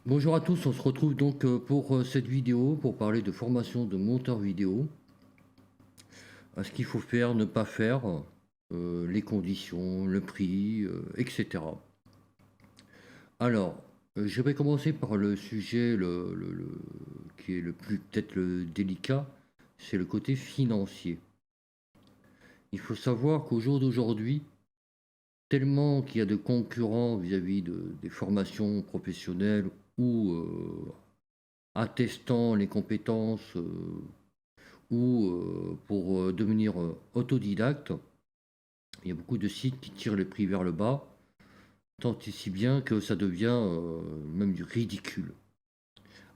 Bonjour à tous, on se retrouve donc pour cette vidéo pour parler de formation de monteur vidéo, à ce qu'il faut faire, ne pas faire, les conditions, le prix, etc. Alors, je vais commencer par le sujet qui est le plus peut-être le délicat, c'est le côté financier. Il faut savoir qu'au jour d'aujourd'hui, tellement qu'il y a de concurrents vis-à-vis des formations professionnelles ou attestant les compétences ou pour devenir autodidacte, il y a beaucoup de sites qui tirent les prix vers le bas, tant et si bien que ça devient même du ridicule.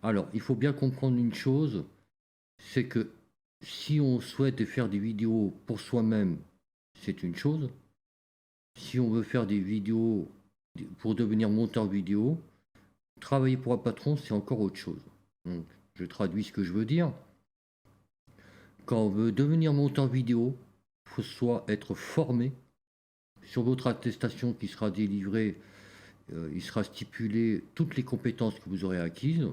Alors, il faut bien comprendre une chose, c'est que si on souhaite faire des vidéos pour soi-même, c'est une chose. Si on veut faire des vidéos pour devenir monteur vidéo, travailler pour un patron, c'est encore autre chose. Donc, je traduis ce que je veux dire. Quand on veut devenir monteur vidéo, il faut soit être formé. Sur votre attestation qui sera délivrée, il sera stipulé toutes les compétences que vous aurez acquises.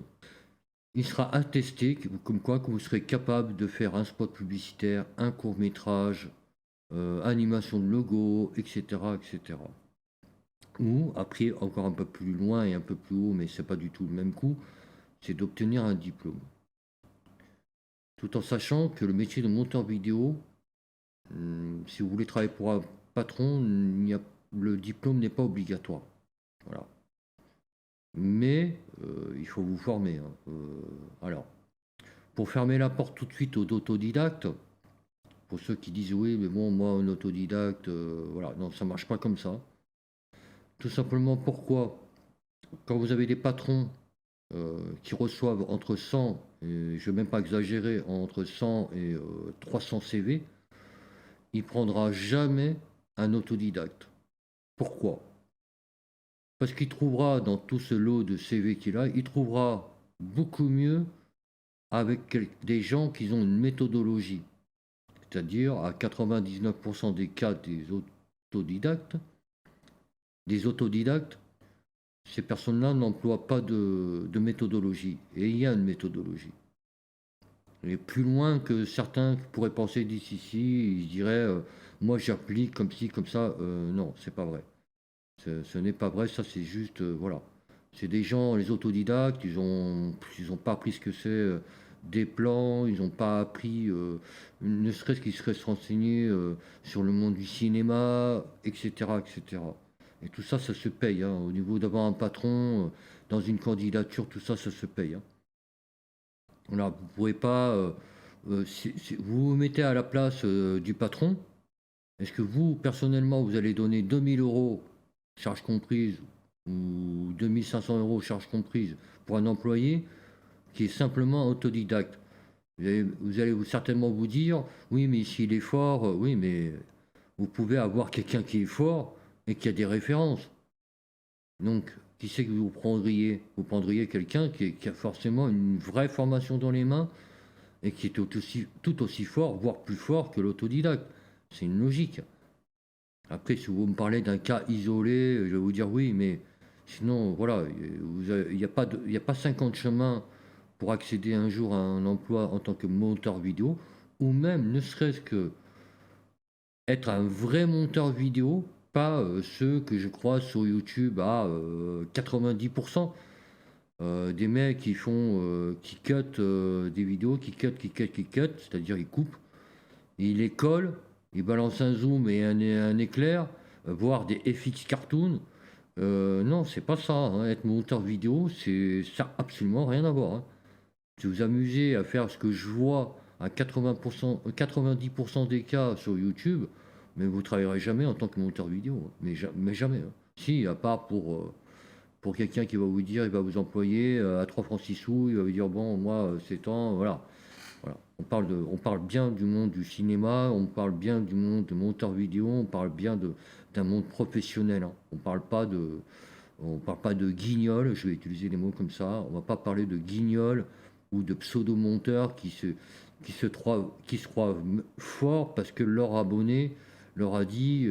Il sera attesté comme quoi que vous serez capable de faire un spot publicitaire, un court métrage, animation de logo, etc., etc. Ou après, encore un peu plus loin et un peu plus haut, mais c'est pas du tout le même coup, c'est d'obtenir un diplôme. Tout en sachant que le métier de monteur vidéo, si vous voulez travailler pour un patron, le diplôme n'est pas obligatoire. Voilà. Mais il faut vous former, hein. Alors, pour fermer la porte tout de suite aux autodidactes, pour ceux qui disent oui, mais bon, moi, un autodidacte, voilà, non, ça marche pas comme ça. Tout simplement pourquoi, quand vous avez des patrons qui reçoivent entre 100, et je ne vais même pas exagérer, entre 100 et 300 CV, il ne prendra jamais un autodidacte. Pourquoi? Parce qu'il trouvera dans tout ce lot de CV qu'il a, il trouvera beaucoup mieux avec des gens qui ont une méthodologie. C'est-à-dire, à 99% des cas autodidactes, des autodidactes, ces personnes-là n'emploient pas de méthodologie. Et il y a une méthodologie. Et plus loin que certains qui pourraient penser d'ici, ils diraient moi j'applique comme ci, comme ça. Non, c'est pas vrai. Ce n'est pas vrai, ça c'est juste, voilà. C'est des gens, les autodidactes, ils ont pas appris ce que c'est des plans, ils n'ont pas appris, ne serait-ce qu'ils seraient se renseigner sur le monde du cinéma, etc., etc. Et tout ça, ça se paye, hein. Au niveau d'avoir un patron, dans une candidature, tout ça, ça se paye, hein. Voilà, vous pouvez pas, si vous vous mettez à la place du patron, est-ce que vous, personnellement, vous allez donner 2 000 euros, charges comprises, ou 2 500 euros, charges comprises, pour un employé qui est simplement autodidacte? Vous allez certainement vous dire, oui, mais s'il est fort, oui, mais vous pouvez avoir quelqu'un qui est fort et qui a des références. Donc, qui c'est que vous prendriez? Vous prendriez quelqu'un qui a forcément une vraie formation dans les mains et qui est tout aussi fort, voire plus fort que l'autodidacte. C'est une logique. Après, si vous me parlez d'un cas isolé, je vais vous dire oui, mais sinon, voilà, il n'y a pas il a pas 50 chemins pour accéder un jour à un emploi en tant que monteur vidéo, ou même, ne serait-ce que être un vrai monteur vidéo, pas ceux que je crois sur YouTube à 90%. Des mecs qui cut des vidéos, qui cut, c'est-à-dire ils coupent, et ils les collent, ils balancent un zoom et un éclair, voire des FX cartoon. Non, c'est pas ça, hein. Être monteur vidéo, ça a absolument rien à voir, hein. Si vous amusez à faire ce que je vois à 80%, 90% des cas sur YouTube, mais vous travaillerez jamais en tant que monteur vidéo, hein. Mais jamais, hein. Si, à part pour quelqu'un qui va vous dire, il va vous employer à 3 francs 6 sous, il va vous dire bon, moi, c'est temps, voilà. Voilà. On parle bien du monde du cinéma, on parle bien du monde de monteur vidéo, on parle bien d'un monde professionnel, hein. On parle pas de guignol, je vais utiliser les mots comme ça. On va pas parler de guignol ou de pseudo-monteurs qui se croient forts parce que leur abonné leur a dit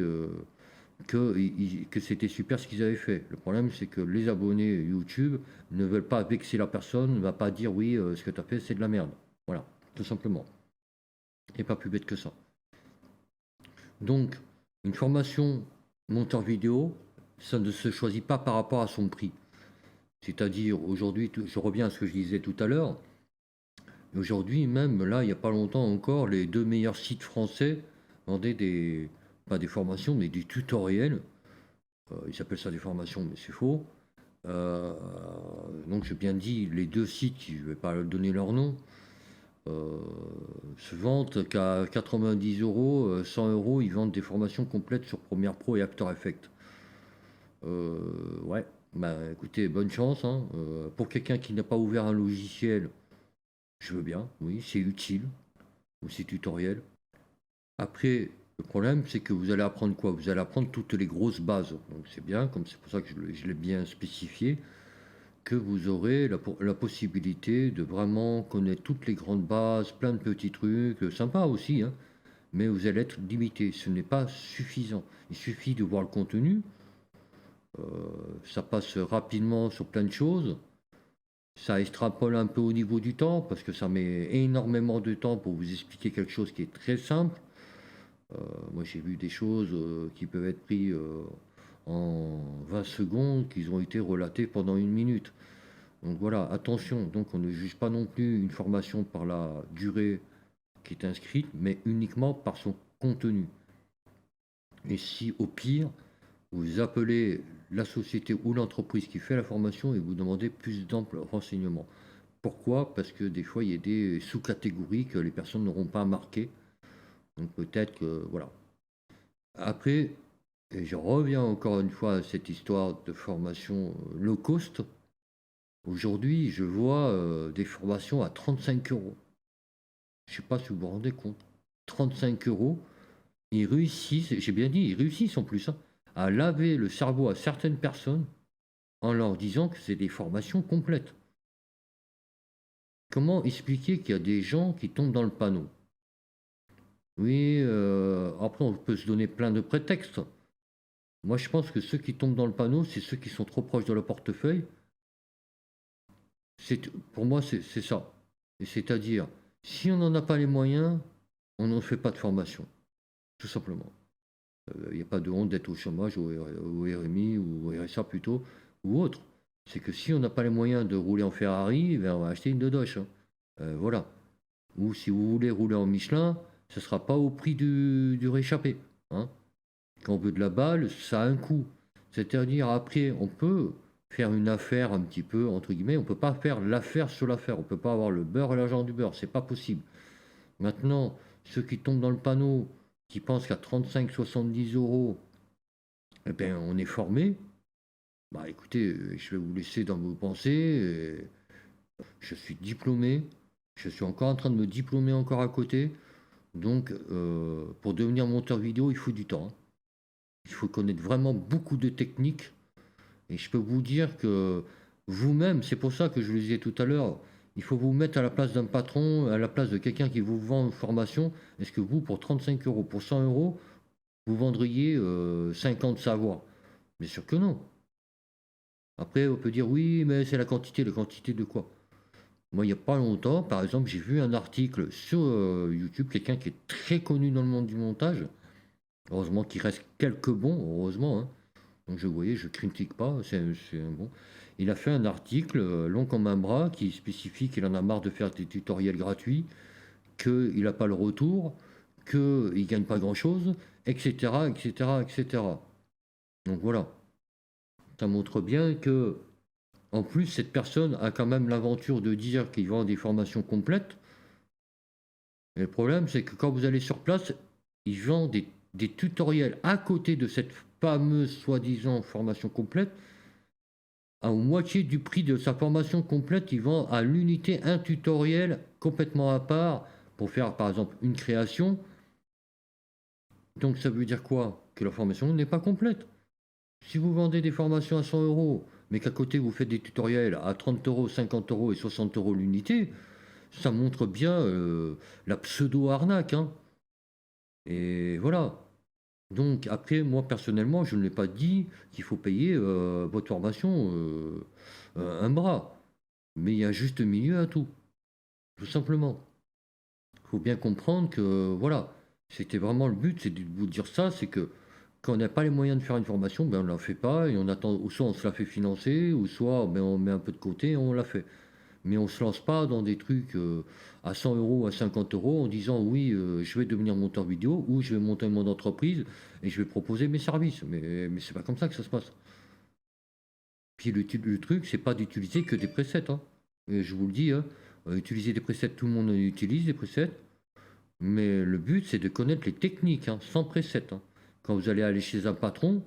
que c'était super ce qu'ils avaient fait. Le problème, c'est que les abonnés YouTube ne veulent pas vexer la personne, ne va pas dire oui, ce que tu as fait, c'est de la merde. Voilà, tout simplement. Et pas plus bête que ça. Donc, une formation monteur vidéo, ça ne se choisit pas par rapport à son prix. C'est-à-dire, aujourd'hui, je reviens à ce que je disais tout à l'heure, aujourd'hui, même là, il n'y a pas longtemps encore, les deux meilleurs sites français vendaient pas des formations, mais des tutoriels. Ils s'appellent ça des formations, mais c'est faux. Euh, donc j'ai bien dit, les deux sites, je ne vais pas donner leur nom, se vendent qu'à 90 euros, 100 euros, ils vendent des formations complètes sur Premiere Pro et After Effects. Ouais, bah écoutez, bonne chance, hein. Pour quelqu'un qui n'a pas ouvert un logiciel, je veux bien, oui, c'est utile, ou c'est tutoriel. Après, le problème, c'est que vous allez apprendre quoi? Vous allez apprendre toutes les grosses bases. Donc c'est bien, comme c'est pour ça que je l'ai bien spécifié, que vous aurez la possibilité de vraiment connaître toutes les grandes bases, plein de petits trucs, sympas aussi, hein, mais vous allez être limité. Ce n'est pas suffisant. Il suffit de voir le contenu. euh, Ça passe rapidement sur plein de choses. Ça extrapole un peu au niveau du temps, parce que ça met énormément de temps pour vous expliquer quelque chose qui est très simple. Moi, j'ai vu des choses qui peuvent être prises en 20 secondes, qui ont été relatées pendant une minute. Donc voilà, attention, donc on ne juge pas non plus une formation par la durée qui est inscrite, mais uniquement par son contenu. Et si au pire, vous appelez la société ou l'entreprise qui fait la formation et vous demandez plus d'amples renseignements. Pourquoi? Parce que des fois, il y a des sous-catégories que les personnes n'auront pas marquées. Donc peut-être que, voilà. Après, et je reviens encore une fois à cette histoire de formation low cost. Aujourd'hui, je vois des formations à 35 euros. Je ne sais pas si vous vous rendez compte. 35 euros, ils réussissent, j'ai bien dit, ils réussissent en plus, hein, à laver le cerveau à certaines personnes en leur disant que c'est des formations complètes. Comment expliquer qu'il y a des gens qui tombent dans le panneau? Oui, après on peut se donner plein de prétextes. Moi je pense que ceux qui tombent dans le panneau, c'est ceux qui sont trop proches de leur portefeuille. Pour moi, c'est ça. Et c'est-à-dire, si on n'en a pas les moyens, on ne fait pas de formation, tout simplement. Il n'y a pas de honte d'être au chômage, au RMI ou au RSA plutôt, ou autre. C'est que si on n'a pas les moyens de rouler en Ferrari, ben on va acheter une Dodoche, hein. Voilà. Ou si vous voulez rouler en Michelin, ce ne sera pas au prix du réchappé, hein. Quand on veut de la balle, ça a un coût. C'est-à-dire, après, on peut faire une affaire un petit peu, entre guillemets, on ne peut pas faire l'affaire sur l'affaire. On ne peut pas avoir le beurre et l'argent du beurre, c'est pas possible. Maintenant, ceux qui tombent dans le panneau, qui pensent qu'à 35-70 euros, eh ben, on est formé, bah écoutez, je vais vous laisser dans vos pensées. Je suis diplômé, je suis encore en train de me diplômer encore à côté. Donc, pour devenir monteur vidéo, il faut du temps, hein. Il faut connaître vraiment beaucoup de techniques. Et je peux vous dire que vous-même, c'est pour ça que je le disais tout à l'heure, il faut vous mettre à la place d'un patron, à la place de quelqu'un qui vous vend une formation. Est-ce que vous, pour 35 euros, pour 100 euros, vous vendriez 50 savoirs? Bien sûr que non. Après, on peut dire oui, mais c'est la quantité. La quantité de quoi? Moi, il n'y a pas longtemps, par exemple, j'ai vu un article sur YouTube, quelqu'un qui est très connu dans le monde du montage. Heureusement qu'il reste quelques bons, heureusement, hein. Donc je voyais, je critique pas, c'est un bon. Il a fait un article long comme un bras qui spécifie qu'il en a marre de faire des tutoriels gratuits, qu'il n'a pas le retour, qu'il ne gagne pas grand-chose, etc., etc., etc. Donc voilà, ça montre bien que, en plus, cette personne a quand même l'aventure de dire qu'il vend des formations complètes. Et le problème, c'est que quand vous allez sur place, il vend des tutoriels à côté de cette fameuse soi-disant formation complète. À moitié du prix de sa formation complète, il vend à l'unité un tutoriel complètement à part pour faire par exemple une création. Donc ça veut dire quoi? Que la formation n'est pas complète. Si vous vendez des formations à 100 euros, mais qu'à côté vous faites des tutoriels à 30 euros, 50 euros et 60 euros l'unité, ça montre bien la pseudo-arnaque, hein. Et voilà. Donc après, moi personnellement, je ne l'ai pas dit qu'il faut payer, votre formation, un bras. Mais il y a un juste milieu à tout, tout simplement. Il faut bien comprendre que, voilà, c'était vraiment le but, c'est de vous dire ça, c'est que quand on n'a pas les moyens de faire une formation, ben, on ne la fait pas et on attend, ou soit on se la fait financer, ou soit, ben, on met un peu de côté et on la fait. Mais on se lance pas dans des trucs, à 100 euros, à 50 euros, en disant: «Oui, je vais devenir monteur vidéo ou je vais monter mon entreprise et je vais proposer mes services». Mais c'est pas comme ça que ça se passe. Puis le truc, c'est pas d'utiliser que des presets, hein. Et je vous le dis, hein, utiliser des presets, tout le monde utilise des presets, mais le but, c'est de connaître les techniques, hein, sans preset, hein. Quand vous allez aller chez un patron,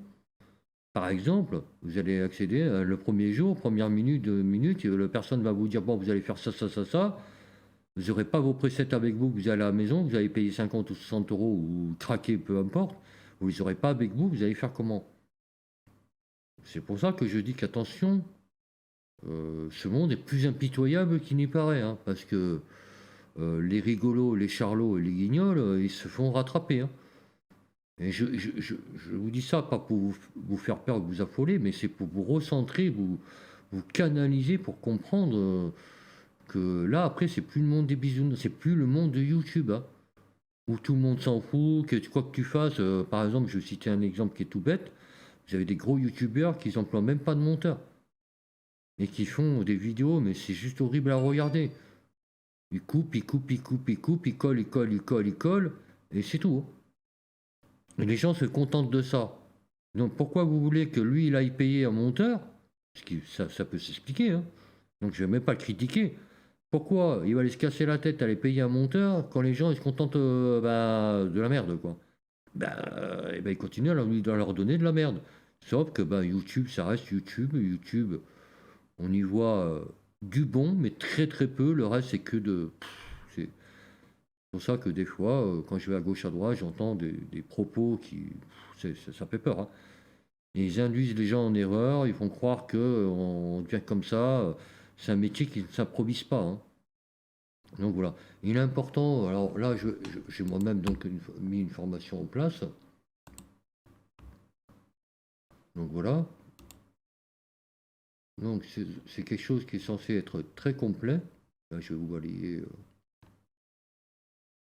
par exemple, vous allez accéder, le premier jour, première minute, 2 minutes, la personne va vous dire: «Bon, vous allez faire ça, ça, ça, ça». Vous n'aurez pas vos presets avec vous, vous allez à la maison, vous allez payer 50 ou 60 euros ou craquer, peu importe. Vous les aurez pas avec vous, vous allez faire comment? C'est pour ça que je dis qu'attention, ce monde est plus impitoyable qu'il n'y paraît, hein, parce que les rigolos, les charlots et les guignols, ils se font rattraper, hein. Et je vous dis ça pas pour vous faire peur ou vous affoler, mais c'est pour vous recentrer, vous canaliser pour comprendre, que là, après, c'est plus le monde des bisounours, c'est plus le monde de YouTube, hein, où tout le monde s'en fout, que quoi que tu fasses, par exemple, je vais citer un exemple qui est tout bête, vous avez des gros youtubeurs qui emploient même pas de monteur et qui font des vidéos, mais c'est juste horrible à regarder. Ils coupent, ils coupent, ils coupent, ils coupent, ils collent, ils collent, ils collent, ils collent, et c'est tout, hein. Et les gens se contentent de ça. Donc pourquoi vous voulez que lui, il aille payer un monteur? Ce qui, ça peut s'expliquer, hein. Donc je vais même pas le critiquer. Pourquoi il va aller se casser la tête à aller payer un monteur quand les gens ils se contentent, bah, de la merde, quoi? Bah, et ben, ils continuent à leur donner de la merde. Sauf que, ben, YouTube, ça reste YouTube. YouTube, on y voit, du bon, mais très, très peu. Le reste, c'est que de c'est pour ça que des fois, quand je vais à gauche, à droite, j'entends des propos qui ça fait peur, hein. Ils induisent les gens en erreur, ils font croire qu'on devient comme ça, c'est un métier qui ne s'improvise pas, hein. Donc voilà. Il est important, alors là, j'ai moi-même donc mis une formation en place. Donc voilà. Donc c'est quelque chose qui est censé être très complet. Là, je vais vous balayer.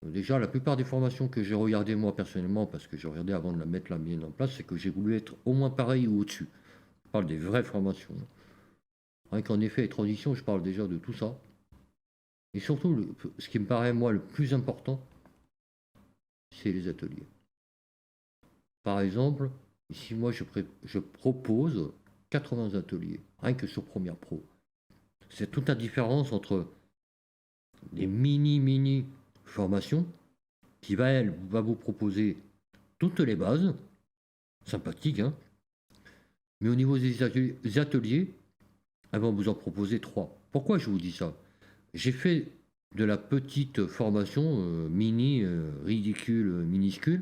Déjà, la plupart des formations que j'ai regardées moi personnellement, parce que j'ai regardé avant de la mettre la mienne en place, c'est que j'ai voulu être au moins pareil ou au-dessus. Je parle des vraies formations. Rien qu'en effet et transition, je parle déjà de tout ça. Et surtout, ce qui me paraît moi le plus important, c'est les ateliers. Par exemple, ici moi je propose 80 ateliers, rien que sur Premiere Pro. C'est toute la différence entre des mini formations qui va vous proposer toutes les bases, sympathiques, hein, mais au niveau des ateliers, elles vont vous en proposer trois. Pourquoi je vous dis ça? J'ai fait de la petite formation mini, ridicule, minuscule.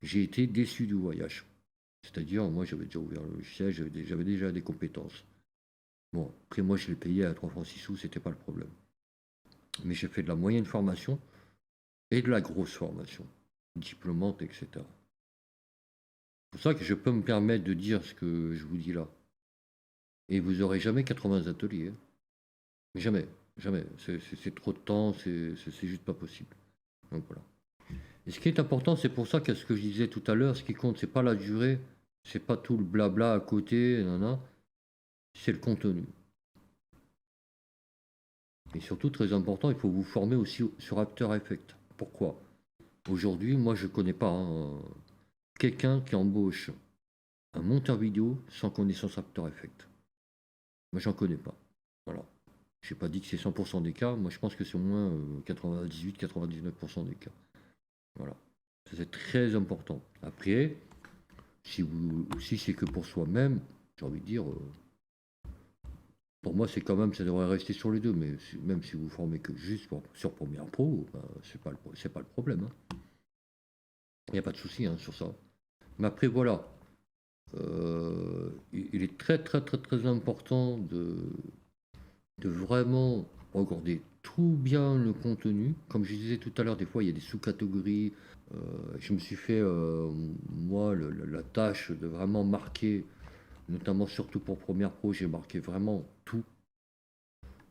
J'ai été déçu du voyage. C'est-à-dire, moi j'avais déjà ouvert le logiciel, j'avais déjà des compétences. Bon, après moi je l'ai payé à 3 francs 6 sous, c'était pas le problème. Mais j'ai fait de la moyenne formation et de la grosse formation, diplômante, etc. C'est pour ça que je peux me permettre de dire ce que je vous dis là. Et vous aurez jamais 80 ateliers, hein. Jamais, jamais. C'est trop de temps, c'est juste pas possible. Donc voilà. Et ce qui est important, c'est pour ça que ce que je disais tout à l'heure, ce qui compte, c'est pas la durée, c'est pas tout le blabla à côté, nanana, c'est le contenu. Et surtout, très important, il faut vous former aussi sur After Effects. Pourquoi? Aujourd'hui, moi, je connais pas, hein, quelqu'un qui embauche un monteur vidéo sans connaissance After Effects. Moi, j'en connais pas. Voilà. Je n'ai pas dit que c'est 100% des cas. Moi, je pense que c'est au moins 98-99% des cas. Voilà. Ça, c'est très important. Après, si c'est que pour soi-même, j'ai envie de dire, pour moi, c'est quand même, ça devrait rester sur les deux. Mais même si vous formez que juste sur Premiere Pro, ben, c'est pas le problème, hein. Il n'y a pas de souci, hein, sur ça. Mais après, voilà. Il est très, très, très, très important de vraiment regarder tout bien le contenu. Comme je disais tout à l'heure, des fois, il y a des sous-catégories. Je me suis fait, moi, la tâche de vraiment marquer, notamment surtout pour Premiere Pro, j'ai marqué vraiment tout.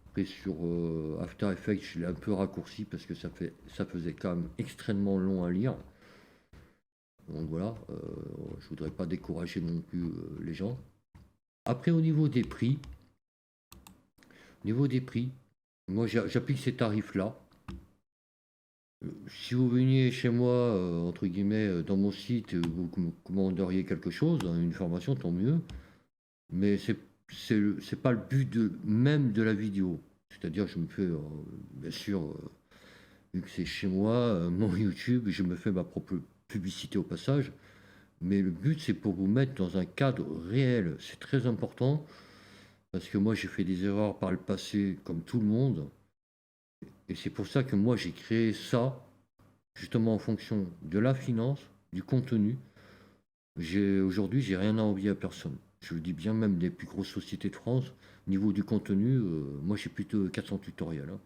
Après sur After Effects, je l'ai un peu raccourci parce que ça faisait quand même extrêmement long à lire. Donc voilà, je voudrais pas décourager non plus les gens. Après au niveau des prix, moi j'applique ces tarifs-là. Si vous veniez chez moi, entre guillemets, dans mon site, vous commanderiez quelque chose, hein, une formation, tant mieux. Mais c'est pas le but même de la vidéo. C'est-à-dire, je me fais, bien sûr, vu que c'est chez moi, mon YouTube, je me fais ma propre publicité au passage. Mais le but, c'est pour vous mettre dans un cadre réel. C'est très important parce que moi, j'ai fait des erreurs par le passé, comme tout le monde. Et c'est pour ça que moi, j'ai créé ça, justement en fonction de la finance, du contenu. Aujourd'hui, j'ai rien à envier à personne. Je le dis bien, même des plus grosses sociétés de France. Niveau du contenu, moi, j'ai plus de 400 tutoriels, hein.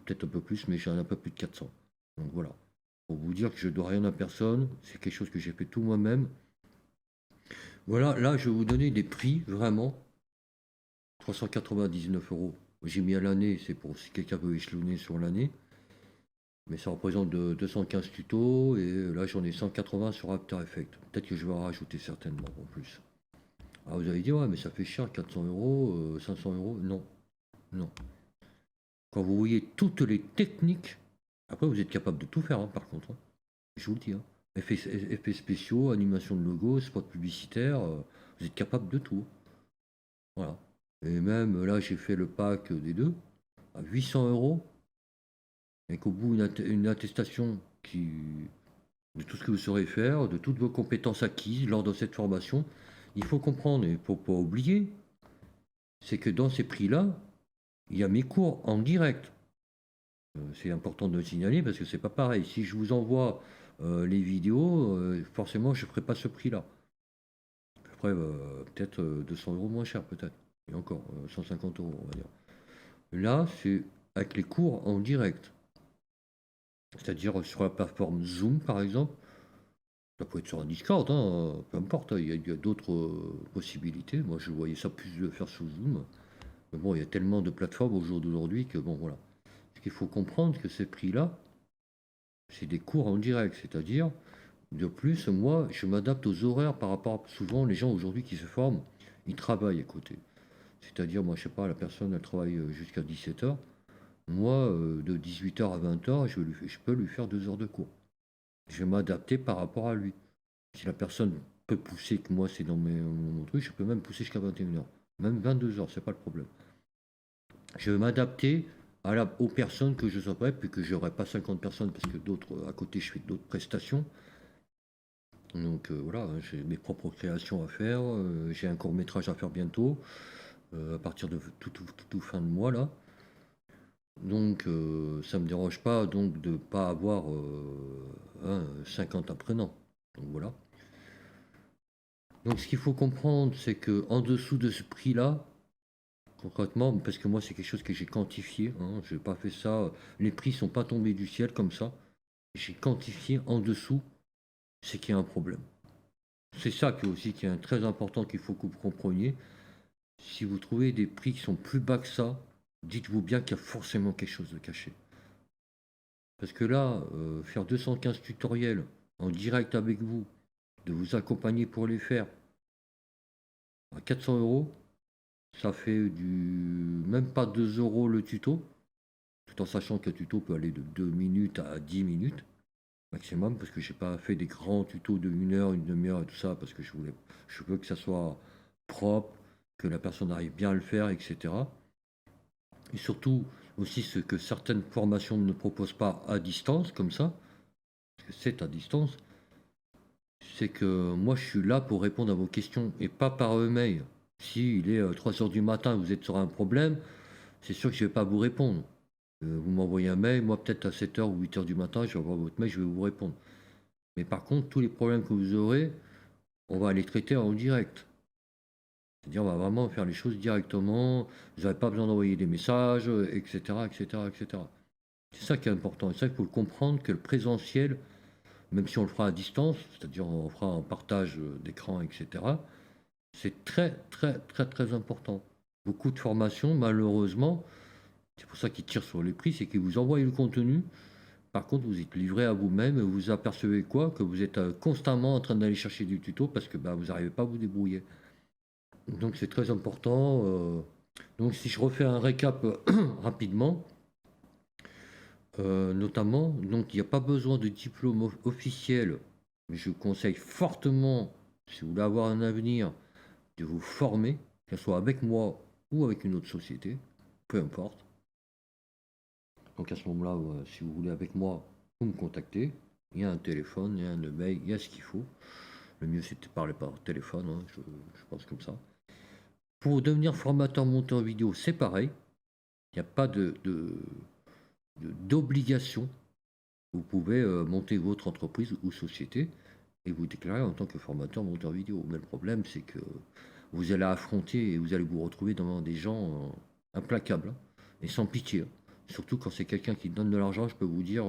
Peut-être un peu plus, mais j'en ai un peu plus de 400. Donc voilà. Pour vous dire que je dois rien à personne, c'est quelque chose que j'ai fait tout moi-même. Voilà, là, je vais vous donner des prix, vraiment. 399 €. J'ai mis à l'année, c'est pour si quelqu'un veut échelonner sur l'année. Mais ça représente 215 tutos, et là, j'en ai 180 sur After Effects. Peut-être que je vais en rajouter certainement en plus. Ah, vous allez dire, ouais, mais ça fait cher, 400 €, 500 €. Non, non. Quand vous voyez toutes les techniques, après, vous êtes capable de tout faire, hein, par contre, hein. Je vous le dis, hein. Effets spéciaux, animation de logo, spot publicitaire, vous êtes capable de tout. Voilà. Et même là, j'ai fait le pack des deux à 800 €. Et qu'au bout, une attestation de tout ce que vous saurez faire, de toutes vos compétences acquises lors de cette formation. Il faut comprendre, et il ne faut pas oublier, c'est que dans ces prix-là, il y a mes cours en direct. C'est important de le signaler parce que c'est pas pareil. Si je vous envoie les vidéos, forcément, je ne ferai pas ce prix-là. Je ferai peut-être 200 € moins cher, peut-être. Et encore, 150 €, on va dire. Là, c'est avec les cours en direct. C'est-à-dire sur la plateforme Zoom, par exemple. Ça peut être sur un Discord, hein, peu importe, hein, il y a d'autres possibilités. Moi, je voyais ça plus le faire sous Zoom. Mais bon, il y a tellement de plateformes au jour d'aujourd'hui que bon, voilà. Ce qu'il faut comprendre, que ces prix-là, c'est des cours en direct. C'est-à-dire, de plus, moi, je m'adapte aux horaires par rapport à souvent les gens aujourd'hui qui se forment, ils travaillent à côté. C'est-à-dire, moi, je sais pas, la personne, elle travaille jusqu'à 17 h. Moi, de 18 h à 20 h, je peux lui faire 2 heures de cours. Je vais m'adapter par rapport à lui. Si la personne peut pousser, que moi c'est dans mon truc, je peux même pousser jusqu'à 21 h. Même 22 h, c'est pas le problème. Je vais m'adapter aux personnes que je serai, puis que j'aurai pas 50 personnes parce que d'autres, à côté, je fais d'autres prestations. Donc voilà, hein, j'ai mes propres créations à faire. J'ai un court métrage à faire bientôt, à partir de tout fin de mois là. Donc ça me dérange pas donc de pas avoir 50 apprenants. Donc voilà. Donc ce qu'il faut comprendre, c'est que en dessous de ce prix-là, concrètement, parce que moi c'est quelque chose que j'ai quantifié, hein, je n'ai pas fait ça, les prix sont pas tombés du ciel comme ça. J'ai quantifié en dessous, c'est qu'il y a un problème. C'est ça qui est très important qu'il faut que vous compreniez. Si vous trouvez des prix qui sont plus bas que ça, dites-vous bien qu'il y a forcément quelque chose de caché. Parce que là, faire 215 tutoriels en direct avec vous, de vous accompagner pour les faire à 400 €, ça fait même pas 2 € le tuto, tout en sachant qu'un tuto peut aller de 2 minutes à 10 minutes maximum, parce que j'ai pas fait des grands tutos de 1 heure, une demi-heure et tout ça, parce que je veux que ça soit propre, que la personne arrive bien à le faire, etc. Et surtout aussi ce que certaines formations ne proposent pas à distance, comme ça, parce que c'est à distance, c'est que moi je suis là pour répondre à vos questions et pas par mail. Si il est 3 heures du matin et vous êtes sur un problème, c'est sûr que je ne vais pas vous répondre. Vous m'envoyez un mail, moi peut-être à 7 heures ou 8 heures du matin, je vais voir votre mail, je vais vous répondre. Mais par contre, tous les problèmes que vous aurez, on va les traiter en direct. C'est-à-dire, on va vraiment faire les choses directement, vous n'avez pas besoin d'envoyer des messages, etc., etc., etc. C'est ça qui est important. Et ça, il faut comprendre que le présentiel, même si on le fera à distance, c'est-à-dire on fera un partage d'écran, etc. C'est très, très, très, très important. Beaucoup de formations, malheureusement, c'est pour ça qu'ils tirent sur les prix, c'est qu'ils vous envoient le contenu. Par contre, vous êtes livré à vous-même et vous apercevez quoi? Que vous êtes constamment en train d'aller chercher du tuto parce que bah, vous n'arrivez pas à vous débrouiller. Donc c'est très important. Donc si je refais un récap rapidement, notamment, donc il n'y a pas besoin de diplôme officiel, mais je conseille fortement, si vous voulez avoir un avenir, de vous former, que ce soit avec moi ou avec une autre société, peu importe. Donc à ce moment-là, si vous voulez avec moi, vous me contactez. Il y a un téléphone, il y a un mail, il y a ce qu'il faut. Le mieux c'est de parler par téléphone, hein, je pense comme ça. Pour devenir formateur monteur vidéo, c'est pareil. Il n'y a pas d'obligation. Vous pouvez monter votre entreprise ou société et vous déclarer en tant que formateur monteur vidéo. Mais le problème, c'est que vous allez affronter et vous allez vous retrouver devant des gens implacables, hein, et sans pitié, hein. Surtout quand c'est quelqu'un qui donne de l'argent, je peux vous dire,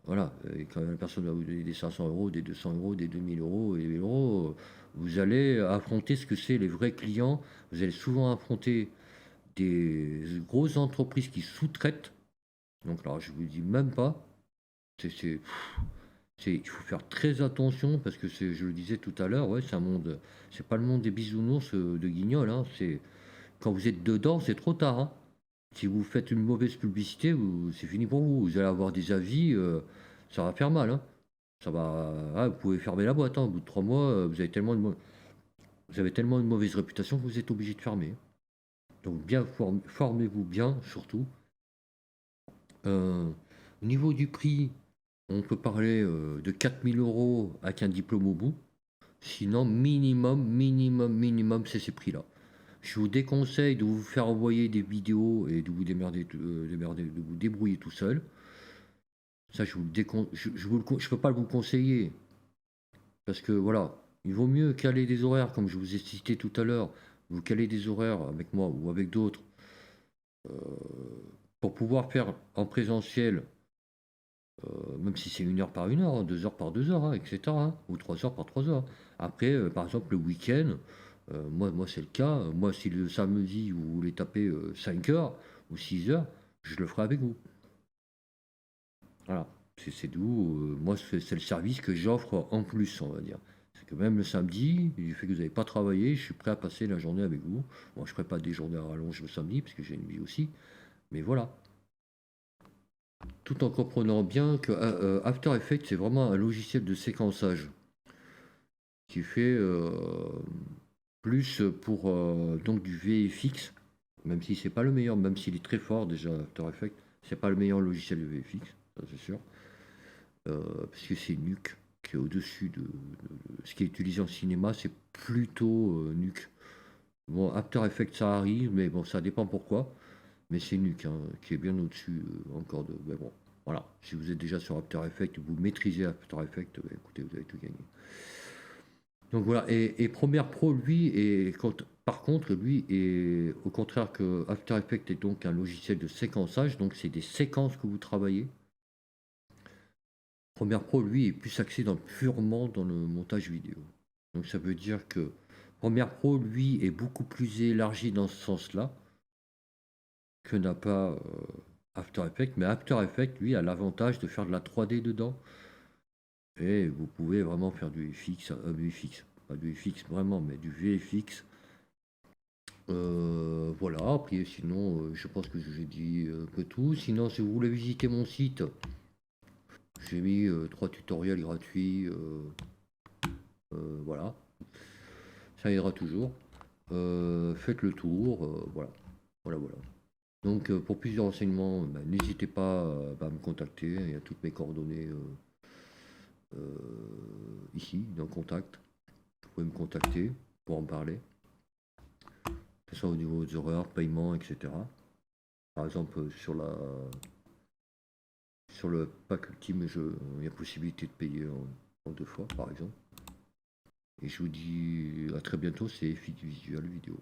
voilà, et quand la personne va vous donner des 500 euros, des 200 euros, des 2000 euros et des 1000 euros, vous allez affronter ce que c'est les vrais clients. Vous allez souvent affronter des grosses entreprises qui sous-traitent. Donc là, je vous dis même pas. C'est, il faut faire très attention parce que c'est, je le disais tout à l'heure, ouais, c'est un monde, c'est pas le monde des bisounours de Guignol, hein, c'est quand vous êtes dedans, c'est trop tard, hein. Si vous faites une mauvaise publicité, c'est fini pour vous. Vous allez avoir des avis, ça va faire mal, hein. Ça va, ah, vous pouvez fermer la boîte, hein. Au bout de 3 mois, vous avez tellement une mauvaise réputation que vous êtes obligé de fermer. Donc bien formez-vous bien, surtout. Au niveau du prix, on peut parler de 4000 euros avec un diplôme au bout. Sinon, minimum, c'est ces prix-là. Je vous déconseille de vous faire envoyer des vidéos et de vous de vous débrouiller tout seul. Ça, je peux pas vous le conseiller. Parce que voilà, il vaut mieux caler des horaires, comme je vous ai cité tout à l'heure. Vous calez des horaires avec moi ou avec d'autres pour pouvoir faire en présentiel, même si c'est 1 heure par 1 heure, hein, 2 heures par 2 heures, hein, etc., hein, ou 3 heures par 3 heures. Après, par exemple, le week-end, moi c'est le cas. Moi, si le samedi vous voulez taper 5 heures ou 6 heures, je le ferai avec vous. Voilà, c'est d'où, moi, c'est le service que j'offre en plus, on va dire. C'est que même le samedi, du fait que vous n'avez pas travaillé, je suis prêt à passer la journée avec vous. Moi, je ne ferai pas des journées à rallonge le samedi, parce que j'ai une vie aussi. Mais voilà, tout en comprenant bien que After Effects, c'est vraiment un logiciel de séquençage qui fait plus pour donc du VFX, même si c'est pas le meilleur, même s'il est très fort déjà After Effects, c'est pas le meilleur logiciel de VFX, ça c'est sûr, parce que c'est Nuke qui est au-dessus de ce qui est utilisé en cinéma, c'est plutôt Nuke. Bon, After Effects ça arrive, mais bon, ça dépend pourquoi. Mais c'est Nuke, hein, qui est bien au-dessus encore de. Mais bon, voilà. Si vous êtes déjà sur After Effects, vous maîtrisez After Effects, écoutez, vous avez tout gagné. Donc voilà. Et Premiere Pro, lui, par contre, lui, est au contraire que After Effects est donc un logiciel de séquençage. Donc c'est des séquences que vous travaillez. Premiere Pro, lui, est plus axé purement dans le montage vidéo. Donc ça veut dire que Premiere Pro, lui, est beaucoup plus élargi dans ce sens-là que n'a pas After Effects. Mais After Effects, lui, a l'avantage de faire de la 3D dedans. Et vous pouvez vraiment faire du VFX. Pas du FX vraiment, mais du VFX. Voilà, après, sinon, je pense que j'ai dit un peu tout. Sinon, si vous voulez visiter mon site, j'ai mis 3 tutoriels gratuits. Voilà, ça aidera toujours. Faites le tour, voilà. Voilà. Donc, pour plus de renseignements, bah, n'hésitez pas à me contacter. Il y a toutes mes coordonnées ici, dans le contact. Vous pouvez me contacter pour en parler. Que ce soit au niveau des horaires, paiement, etc. Par exemple, sur le pack ultime, il y a possibilité de payer en 2 fois, par exemple. Et je vous dis à très bientôt, c'est FX Visual Vidéo.